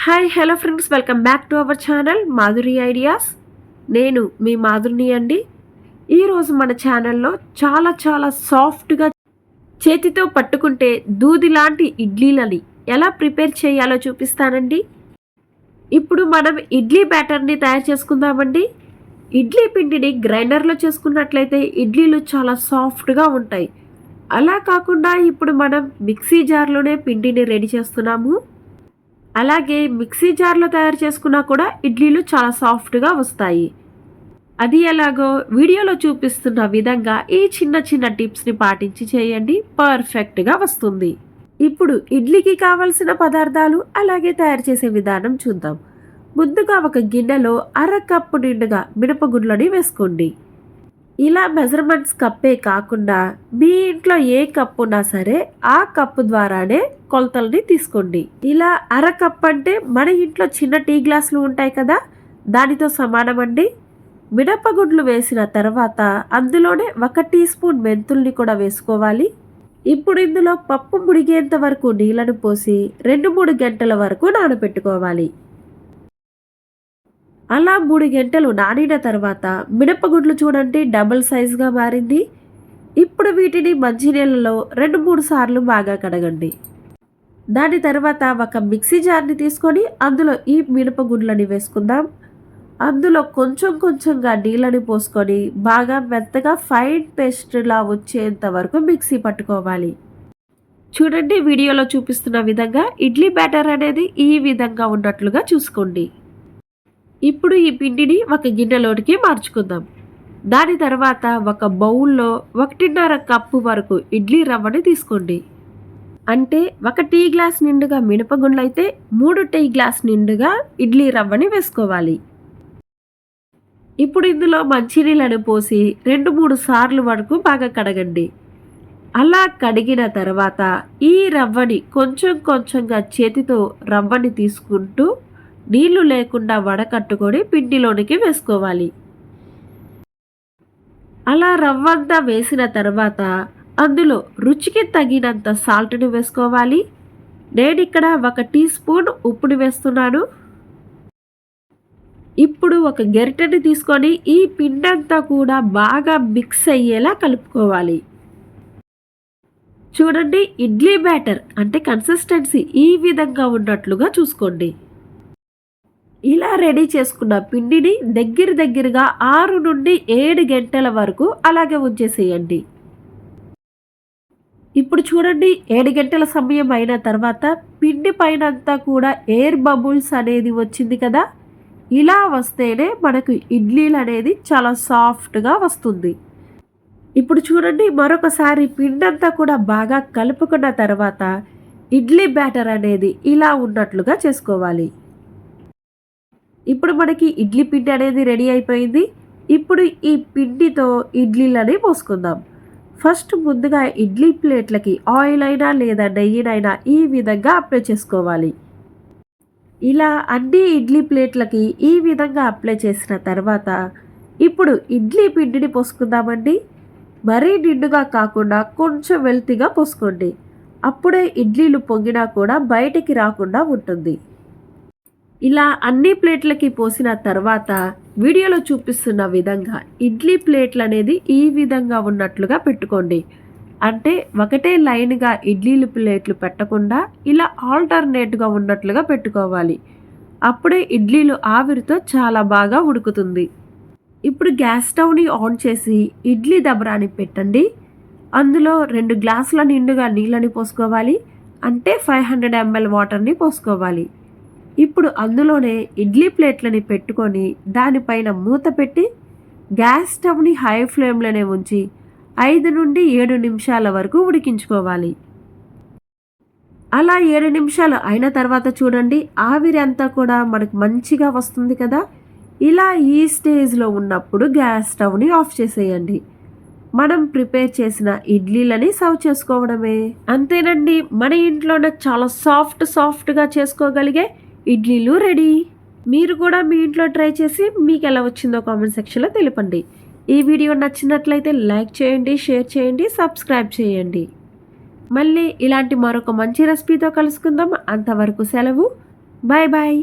Hi hello friends, welcome back to our channel Madhuri ideas. నేను మీ మాధురిని అండి. ఈరోజు మన ఛానల్లో చాలా సాఫ్ట్గా చేతితో పట్టుకుంటే దూది లాంటి ఇడ్లీలని ఎలా ప్రిపేర్ చేయాలో చూపిస్తానండి. ఇప్పుడు మనం ఇడ్లీ బ్యాటర్ని తయారు చేసుకుందామండి. ఇడ్లీ పిండిని గ్రైండర్లో చేసుకున్నట్లయితే ఇడ్లీలు చాలా సాఫ్ట్గా ఉంటాయి. అలా కాకుండా ఇప్పుడు మనం మిక్సీ జార్లోనే పిండిని రెడీ చేస్తున్నాము. అలాగే మిక్సీ జార్లో తయారు చేసుకున్నా కూడా ఇడ్లీలు చాలా సాఫ్ట్గా వస్తాయి. అది ఎలాగో వీడియోలో చూపిస్తున్న విధంగా ఈ చిన్న టిప్స్ని పాటించి చేయండి, పర్ఫెక్ట్గా వస్తుంది. ఇప్పుడు ఇడ్లీకి కావలసిన పదార్థాలు అలాగే తయారు చేసే విధానం చూద్దాం. ముందుగా ఒక గిన్నెలో అరకప్పు నిండుగా మినపగుండ్లని వేసుకోండి. ఇలా మెజర్మెంట్స్ కప్పే కాకుండా మీ ఇంట్లో ఏ కప్పు ఉన్నా సరే ఆ కప్పు ద్వారానే కొలతల్ని తీసుకోండి. ఇలా అరకప్పు అంటే మన ఇంట్లో చిన్న టీ గ్లాసులు ఉంటాయి కదా, దానితో సమానం అండి. మినపగుండ్లు వేసిన తర్వాత అందులోనే 1 టీ స్పూన్ మెంతుల్ని కూడా వేసుకోవాలి. ఇప్పుడు ఇందులో పప్పు ముడిగేంత వరకు నీళ్లను పోసి 2-3 గంటల వరకు నానబెట్టుకోవాలి. అలా 3 గంటలు నానిన తర్వాత మినపగుండ్లు చూడండి డబుల్ సైజుగా మారింది. ఇప్పుడు వీటిని మంచినీళ్ళలో 2-3 సార్లు బాగా కడగండి. దాని తర్వాత ఒక మిక్సీ జార్ని తీసుకొని అందులో ఈ మినపగుండ్లని వేసుకుందాం. అందులో కొంచెంగా నీళ్ళని పోసుకొని బాగా మెత్తగా ఫైన్ పేస్ట్లా వచ్చేంత వరకు మిక్సీ పట్టుకోవాలి. చూడండి వీడియోలో చూపిస్తున్న విధంగా ఇడ్లీ బ్యాటర్ అనేది ఈ విధంగా ఉన్నట్లుగా చూసుకోండి. ఇప్పుడు ఈ పిండిని ఒక గిన్నెలోనికి మార్చుకుందాం. దాని తర్వాత ఒక బౌల్లో 1.5 కప్పు వరకు ఇడ్లీ రవ్వని తీసుకోండి. అంటే 1 టీ గ్లాస్ నిండుగా మినపగుండ్లు అయితే 3 టీ గ్లాస్ నిండుగా ఇడ్లీ రవ్వని వేసుకోవాలి. ఇప్పుడు ఇందులో మంచినీళ్ళను పోసి 2-3 సార్లు వరకు బాగా కడగండి. అలా కడిగిన తర్వాత ఈ రవ్వని కొంచెంగా చేతితో రవ్వని తీసుకుంటూ నీళ్లు లేకుండా వడకట్టుకొని పిండిలోనికి వేసుకోవాలి. అలా రవ్వంతా వేసిన తర్వాత అందులో రుచికి తగినంత సాల్ట్ని వేసుకోవాలి. నేను ఇక్కడ 1 టీ స్పూన్ ఉప్పుని వేస్తున్నాను. ఇప్పుడు ఒక గరిటెని తీసుకొని ఈ పిండంతా కూడా బాగా మిక్స్ అయ్యేలా కలుపుకోవాలి. చూడండి ఇడ్లీ బ్యాటర్ అంటే కన్సిస్టెన్సీ ఈ విధంగా ఉన్నట్లుగా చూసుకోండి. ఇలా రెడీ చేసుకున్న పిండిని దగ్గరగా 6 నుండి 7 గంటల వరకు అలాగే ఉంచేసేయండి. ఇప్పుడు చూడండి 7 గంటల సమయం అయిన తర్వాత పిండి పైన అంతా కూడా ఎయిర్ బబుల్స్ అనేది వచ్చింది కదా, ఇలా వస్తేనే మనకు ఇడ్లీలు అనేది చాలా సాఫ్ట్గా వస్తుంది. ఇప్పుడు చూడండి మరొకసారి పిండి అంతా కూడా బాగా కలుపుకున్న తర్వాత ఇడ్లీ బ్యాటర్ అనేది ఇలా ఉన్నట్లుగా చేసుకోవాలి. ఇప్పుడు మనకి ఇడ్లీ పిండి అనేది రెడీ అయిపోయింది. ఇప్పుడు ఈ పిండితో ఇడ్లీలని పోసుకుందాం. ఫస్ట్ ముందుగా ఇడ్లీ ప్లేట్లకి ఆయిల్ అయినా లేదా నెయ్యినైనా ఈ విధంగా అప్లై చేసుకోవాలి. ఇలా అన్ని ఇడ్లీ ప్లేట్లకి ఈ విధంగా అప్లై చేసిన తర్వాత ఇప్పుడు ఇడ్లీ పిండిని పోసుకుందామండి. మరీ నిండుగా కాకుండా కొంచెం వెల్తిగా పోసుకోండి. అప్పుడే ఇడ్లీలు పొంగినా కూడా బయటికి రాకుండా ఉంటుంది. ఇలా అన్ని ప్లేట్లకి పోసిన తర్వాత వీడియోలో చూపిస్తున్న విధంగా ఇడ్లీ ప్లేట్లు అనేది ఈ విధంగా ఉన్నట్లుగా పెట్టుకోండి. అంటే ఒకటే లైన్గా ఇడ్లీలు ప్లేట్లు పెట్టకుండా ఇలా ఆల్టర్నేట్గా ఉన్నట్లుగా పెట్టుకోవాలి. అప్పుడే ఇడ్లీలు ఆవిరితో చాలా బాగా ఉడుకుతుంది. ఇప్పుడు గ్యాస్ స్టవ్ని ఆన్ చేసి ఇడ్లీ దబరాని పెట్టండి. అందులో 2 గ్లాసుల నిండుగా నీళ్ళని పోసుకోవాలి. అంటే 500 ml వాటర్ని పోసుకోవాలి. ఇప్పుడు అందులోనే ఇడ్లీ ప్లేట్లని పెట్టుకొని దానిపైన మూత పెట్టి గ్యాస్ స్టవ్ని హై ఫ్లేమ్లోనే ఉంచి 5 నుండి 7 నిమిషాల వరకు ఉడికించుకోవాలి. అలా 7 నిమిషాలు అయిన తర్వాత చూడండి ఆవిరి అంతా కూడా మనకు మంచిగా వస్తుంది కదా. ఇలా ఈ స్టేజ్లో ఉన్నప్పుడు గ్యాస్ స్టవ్ని ఆఫ్ చేసేయండి. మనం ప్రిపేర్ చేసిన ఇడ్లీలని సర్వ్ చేసుకోవడమే. అంతేనండి, మన ఇంట్లోనే చాలా సాఫ్ట్గా చేసుకోగలిగే ఇడ్లీలు రెడీ. మీరు కూడా మీ ఇంట్లో ట్రై చేసి మీకు ఎలా వచ్చిందో కామెంట్ సెక్షన్లో తెలపండి. ఈ వీడియో నచ్చినట్లయితే లైక్ చేయండి, షేర్ చేయండి, సబ్స్క్రైబ్ చేయండి. మళ్ళీ ఇలాంటి మరొక మంచి రెసిపీతో కలుసుకుందాం. అంతవరకు సెలవు. Bye bye.